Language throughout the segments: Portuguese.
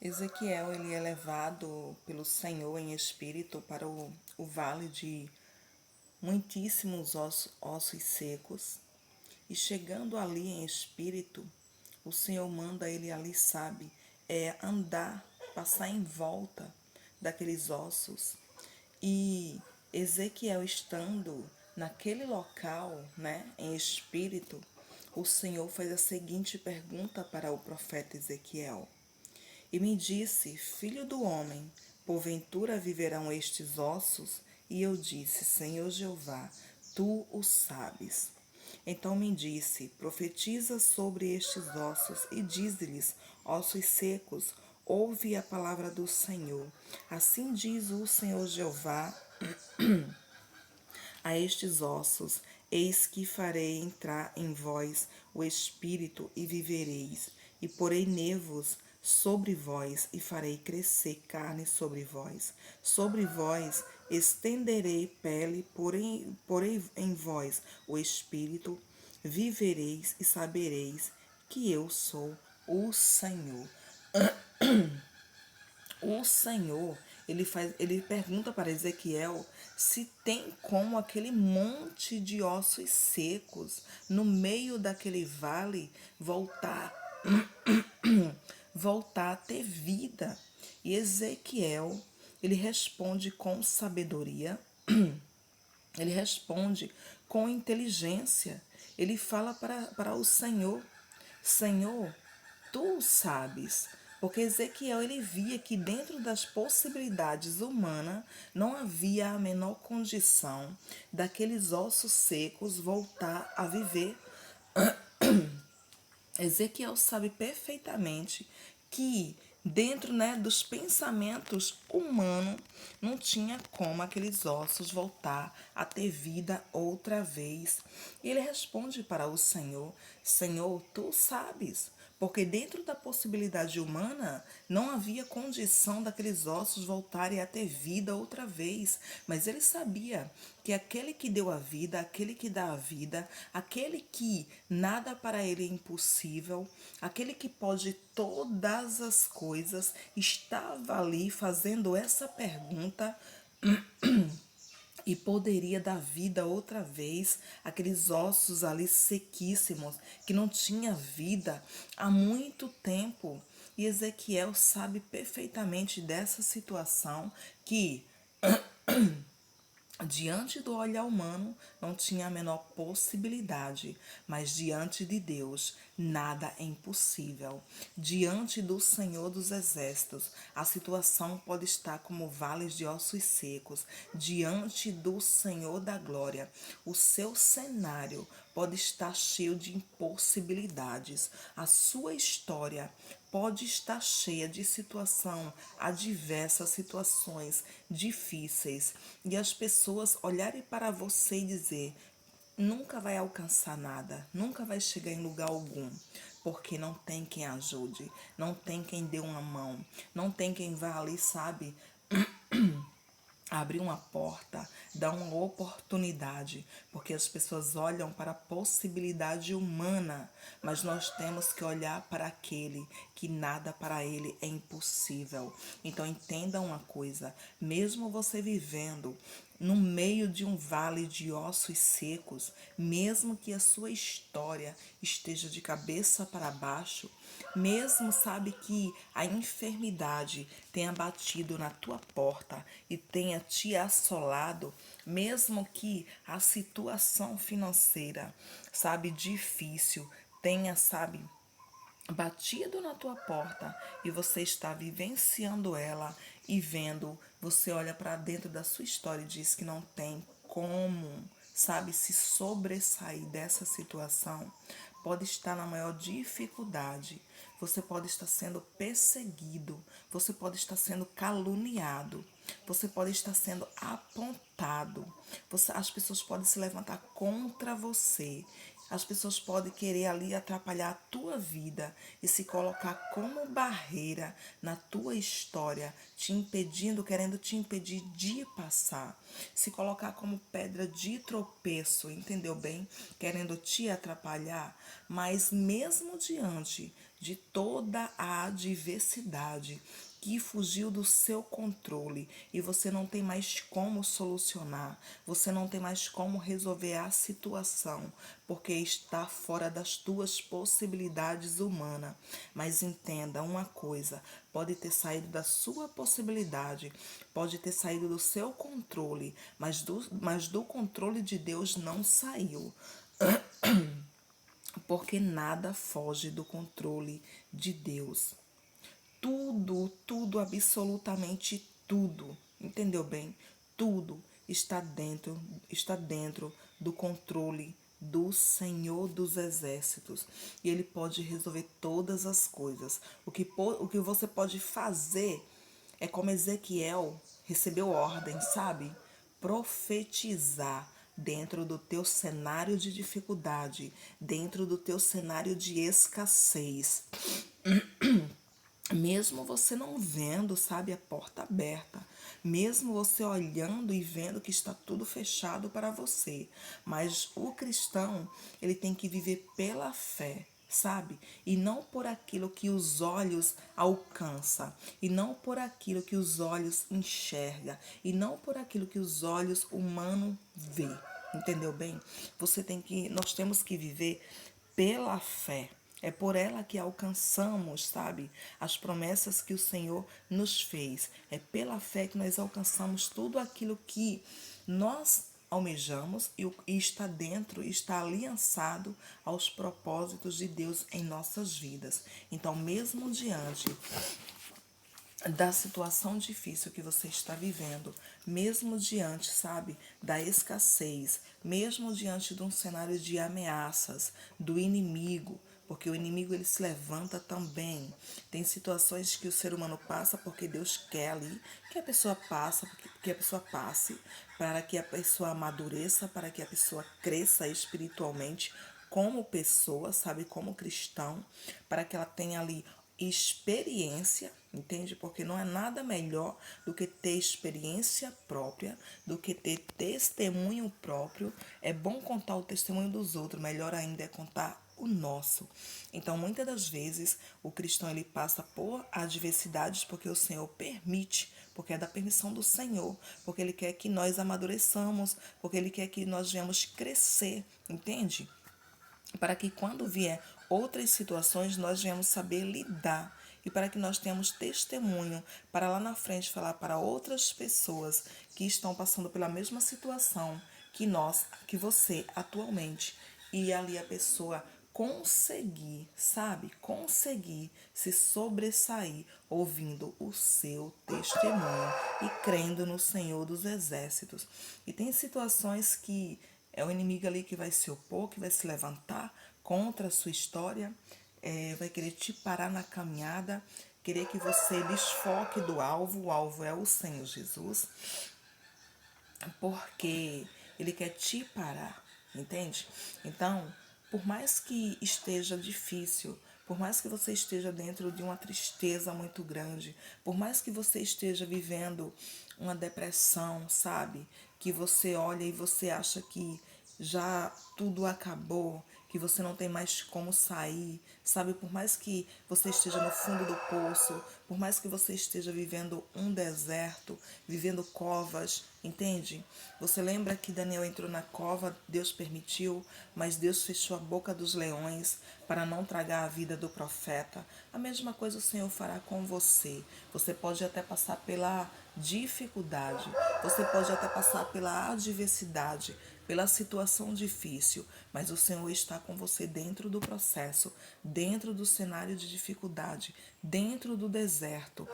Ezequiel ele é levado pelo Senhor em espírito para o vale de muitíssimos ossos secos. E chegando ali em espírito, o Senhor manda ele ali, sabe, andar, passar em volta daqueles ossos. E Ezequiel estando naquele local, né, em espírito, o Senhor faz a seguinte pergunta para o profeta Ezequiel. E me disse, filho do homem, porventura viverão estes ossos? E eu disse, Senhor Jeová, tu o sabes. Então me disse, profetiza sobre estes ossos e dize-lhes, ossos secos, ouve a palavra do Senhor. Assim diz o Senhor Jeová a estes ossos, eis que farei entrar em vós o espírito e vivereis, e porei nervos sobre vós e farei crescer carne sobre vós estenderei pele, porei em vós o espírito, vivereis e sabereis que eu sou o Senhor. O Senhor, ele pergunta para Ezequiel se tem como aquele monte de ossos secos no meio daquele vale voltar a ter vida. E Ezequiel, ele responde com sabedoria, ele responde com inteligência. Ele fala para o Senhor, Senhor, tu sabes. Porque Ezequiel ele via que dentro das possibilidades humanas não havia a menor condição daqueles ossos secos voltar a viver. Ezequiel sabe perfeitamente que dentro, né, dos pensamentos humanos não tinha como aqueles ossos voltar a ter vida outra vez. E ele responde para o Senhor, Senhor, tu sabes, porque dentro da possibilidade humana não havia condição daqueles ossos voltarem a ter vida outra vez, mas ele sabia que aquele que deu a vida, aquele que dá a vida, aquele que nada para ele é impossível, aquele que pode todas as coisas, estava ali fazendo essa pergunta e poderia dar vida outra vez aqueles ossos ali sequíssimos que não tinha vida há muito tempo. E Ezequiel sabe perfeitamente dessa situação que diante do olhar humano não tinha a menor possibilidade, mas diante de Deus nada é impossível. Diante do Senhor dos Exércitos, a situação pode estar como vales de ossos secos. Diante do Senhor da Glória, o seu cenário pode estar cheio de impossibilidades. A sua história pode estar cheia de situação adversas, situações difíceis, e as pessoas olharem para você e dizer: nunca vai alcançar nada, nunca vai chegar em lugar algum, porque não tem quem ajude, não tem quem dê uma mão, não tem quem vá ali, sabe, abrir uma porta, dar uma oportunidade, porque as pessoas olham para a possibilidade humana, mas nós temos que olhar para aquele que nada para ele é impossível. Então entenda uma coisa, mesmo você vivendo no meio de um vale de ossos secos, mesmo que a sua história esteja de cabeça para baixo, mesmo sabe que a enfermidade tenha batido na tua porta e tenha te assolado, mesmo que a situação financeira, sabe, difícil, tenha, sabe, batido na tua porta e você está vivenciando ela e vendo, você olha para dentro da sua história e diz que não tem como, sabe, se sobressair dessa situação, pode estar na maior dificuldade, você pode estar sendo perseguido, você pode estar sendo caluniado, você pode estar sendo apontado, as pessoas podem se levantar contra você, as pessoas podem querer ali atrapalhar a tua vida e se colocar como barreira na tua história, te impedindo, querendo te impedir de passar. Se colocar como pedra de tropeço, entendeu bem? Querendo te atrapalhar. Mas mesmo diante de toda a adversidade que fugiu do seu controle e você não tem mais como solucionar, você não tem mais como resolver a situação, porque está fora das tuas possibilidades humanas. Mas entenda uma coisa, pode ter saído da sua possibilidade, pode ter saído do seu controle, mas do controle de Deus não saiu. Porque nada foge do controle de Deus. Tudo, absolutamente tudo, entendeu bem? Tudo está dentro do controle do Senhor dos Exércitos. E Ele pode resolver todas as coisas. O que você pode fazer é como Ezequiel recebeu ordem, sabe? Profetizar dentro do teu cenário de dificuldade, dentro do teu cenário de escassez. Mesmo você não vendo, sabe, a porta aberta, mesmo você olhando e vendo que está tudo fechado para você, mas o cristão, ele tem que viver pela fé, sabe? E não por aquilo que os olhos alcançam, e não por aquilo que os olhos enxerga, e não por aquilo que os olhos humanos vê. Entendeu bem? Nós temos que viver pela fé. É por ela que alcançamos, sabe, as promessas que o Senhor nos fez. É pela fé que nós alcançamos tudo aquilo que nós almejamos e está dentro, está aliançado aos propósitos de Deus em nossas vidas. Então, mesmo diante da situação difícil que você está vivendo, mesmo diante, sabe, da escassez, mesmo diante de um cenário de ameaças do inimigo, porque o inimigo ele se levanta também. Tem situações que o ser humano passa porque Deus quer ali que a pessoa que a pessoa passe, para que a pessoa amadureça, para que a pessoa cresça espiritualmente como pessoa, sabe, como cristão, para que ela tenha ali experiência, entende? Porque não é nada melhor do que ter experiência própria, do que ter testemunho próprio. É bom contar o testemunho dos outros, melhor ainda é contar o nosso. Então, muitas das vezes, o cristão ele passa por adversidades porque o Senhor permite, porque é da permissão do Senhor, porque Ele quer que nós amadureçamos, porque Ele quer que nós venhamos crescer, entende? Para que quando vier outras situações nós venhamos saber lidar e para que nós tenhamos testemunho para lá na frente falar para outras pessoas que estão passando pela mesma situação que você atualmente, e ali a pessoa conseguir, sabe, conseguir se sobressair ouvindo o seu testemunho e crendo no Senhor dos Exércitos. E tem situações que é o inimigo ali que vai se opor, que vai se levantar contra a sua história, vai querer te parar na caminhada, querer que você desfoque do alvo. O alvo é o Senhor Jesus, porque ele quer te parar, entende? Então, por mais que esteja difícil, por mais que você esteja dentro de uma tristeza muito grande, por mais que você esteja vivendo uma depressão, sabe? Que você olha e você acha que já tudo acabou, que você não tem mais como sair, sabe? Por mais que você esteja no fundo do poço, por mais que você esteja vivendo um deserto, vivendo covas, entende? Você lembra que Daniel entrou na cova, Deus permitiu, mas Deus fechou a boca dos leões para não tragar a vida do profeta. A mesma coisa o Senhor fará com você. Você pode até passar pela dificuldade, você pode até passar pela adversidade, pela situação difícil, mas o Senhor está com você dentro do processo, dentro do cenário de dificuldade, dentro do deserto.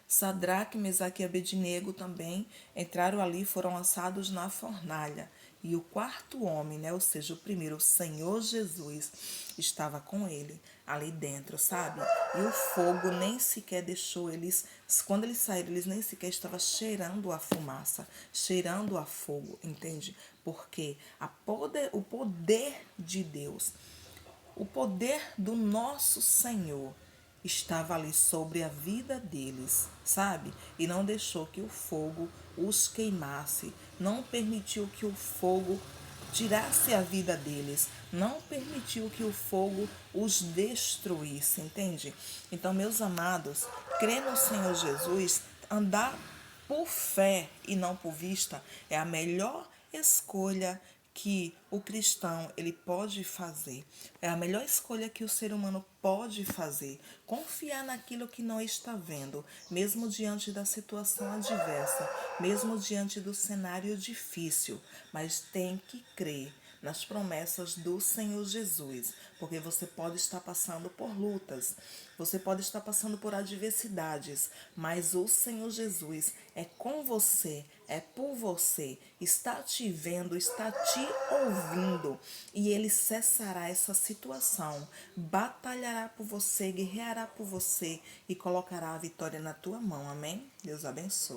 Sadraque, Mesaque e Abednego também entraram ali, foram lançados na fornalha. E o quarto homem, né, ou seja, o primeiro, o Senhor Jesus, estava com ele ali dentro, sabe? E o fogo nem sequer deixou eles, quando eles saíram, eles nem sequer estavam cheirando a fumaça, cheirando a fogo, entende? Porque o poder de Deus, o poder do nosso Senhor estava ali sobre a vida deles, sabe? E não deixou que o fogo os queimasse, não permitiu que o fogo tirasse a vida deles, não permitiu que o fogo os destruísse, entende? Então, meus amados, crer no Senhor Jesus, andar por fé e não por vista, é a melhor escolha que o cristão ele pode fazer. É a melhor escolha que o ser humano pode fazer. Confiar naquilo que não está vendo, mesmo diante da situação adversa, mesmo diante do cenário difícil, mas tem que crer nas promessas do Senhor Jesus, porque você pode estar passando por lutas, você pode estar passando por adversidades, mas o Senhor Jesus é com você, é por você, está te vendo, está te ouvindo e ele cessará essa situação, batalhará por você, guerreará por você e colocará a vitória na tua mão. Amém? Deus abençoe.